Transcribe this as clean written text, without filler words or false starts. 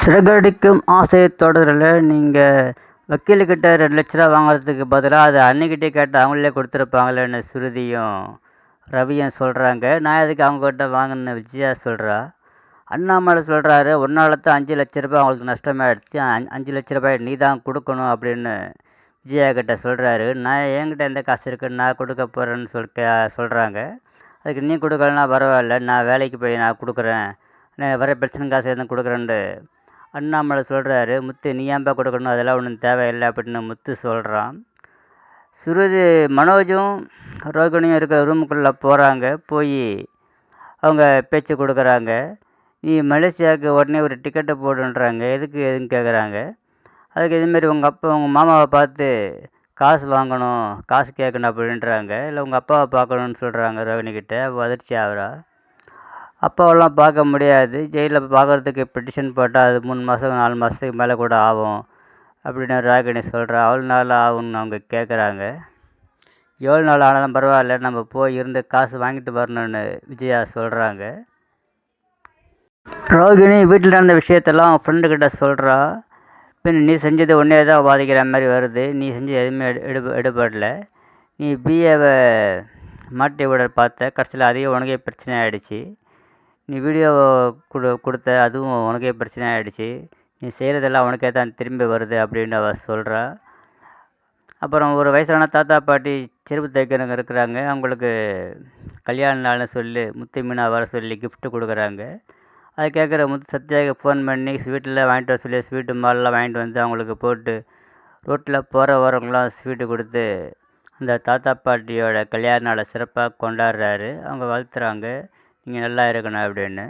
சிறகடிக்கும் ஆசை தொடரில் நீங்கள் வக்கீலுக்கிட்ட 2,00,000 வாங்குறதுக்கு பதிலாக அதை அன்னிக்கிட்டே கேட்டு அவங்களே கொடுத்துருப்பாங்களேன்னு ஸ்ருதியும் ரவியும் சொல்கிறாங்க. நான் எதுக்கு அவங்ககிட்ட வாங்கினேன்னு விஜயா சொல்கிறா. அண்ணாமலை சொல்கிறாரு, ஒன்னால தான் 5,00,000 அவங்களுக்கு நஷ்டமாயிடுச்சு, 5,00,000 நீ தான் கொடுக்கணும் அப்படின்னு விஜயா கிட்ட சொல்கிறாரு. நான் என்கிட்ட எந்த காசு இருக்குன்னு நான் கொடுக்க போகிறேன்னு சொல்கிறாங்க. அதுக்கு நீ கொடுக்கலன்னா பரவாயில்ல, நான் வேலைக்கு போய் நான் கொடுக்குறேன், நான் வர பிரச்சனை காசு எதுவும் கொடுக்குறேன்ட்டு அண்ணாமலை சொல்கிறாரு. முத்து, நீ ஏன்பா கொடுக்கணும், அதெல்லாம் ஒன்றும் தேவையில்லை அப்படின்னு முத்து சொல்கிறான். சுருதி மனோஜும் ரோகிணியும் இருக்கிற ரூமுக்குள்ளே போகிறாங்க. போய் அவங்க பேச்சு கொடுக்குறாங்க. நீ மலேசியாவுக்கு உடனே ஒரு டிக்கெட்டை போடுன்றாங்க. எதுன்னு கேட்குறாங்க. அதுக்கு இதுமாரி உங்கள் மாமாவை பார்த்து காசு வாங்கணும், காசு கேட்கணும் அப்படின்றாங்க. இல்லை உங்கள் அப்பாவை பார்க்கணுன்னு சொல்கிறாங்க ரோகிணிக்கிட்ட. அதிர்ச்சி ஆகிறா. அப்பாவெல்லாம் பார்க்க முடியாது, ஜெயிலில் பார்க்குறதுக்கு பெட்டிஷன் போட்டால் அது 3 மாதம் 4 மாதத்துக்கு மேலே கூட ஆகும் அப்படின்னு ராகினி சொல்கிறா. அவ்வளோ நாள் ஆகும்னு அவங்க கேட்குறாங்க. எவ்வளோ நாள் ஆனாலும் பரவாயில்ல, நம்ம போய் இருந்து காசு வாங்கிட்டு வரணும்னு விஜயா சொல்கிறாங்க. ரோகிணி வீட்டில் நடந்த விஷயத்தெல்லாம் அவன் ஃப்ரெண்டுக்கிட்ட சொல்கிறா. பின் நீ செஞ்சது ஒன்றே தான் பாதிக்கிற மாதிரி வருது, நீ செஞ்சது எதுவுமே எடுபடல, நீ பிஏவை மாட்டி விட பார்த்த, கடைசியில் அதையும் உனக்கே பிரச்சனை ஆகிடுச்சு, நீ வீடியோ கொடுத்த, அதுவும் உனக்கே பிரச்சனை ஆகிடுச்சு, நீ செய்கிறதெல்லாம் உனக்கே தான் திரும்பி வருது அப்படின்னு அவள் சொல்கிறா. அப்புறம் ஒரு வயசான தாத்தா பாட்டி செருப்பு தைக்கிறவங்க இருக்கிறாங்க. அவங்களுக்கு கல்யாண நாள்னு சொல்லி முத்து மீனா வர சொல்லி கிஃப்ட்டு கொடுக்குறாங்க. அதை கேட்குற முத்து சத்யாவுக்கு ஃபோன் பண்ணி ஸ்வீட்டில் வாங்கிட்டு வர சொல்லி ஸ்வீட்டு மாலெலாம் வாங்கிட்டு வந்து அவங்களுக்கு போட்டு ரோட்டில் போகிற வரவங்களாம் ஸ்வீட்டு கொடுத்து அந்த தாத்தா பாட்டியோட கல்யாண நாளை சிறப்பாக கொண்டாடுறாரு. அவங்க வாழ்த்துறாங்க, நீங்கள் நல்லா இருக்கணும் அப்படின்னு.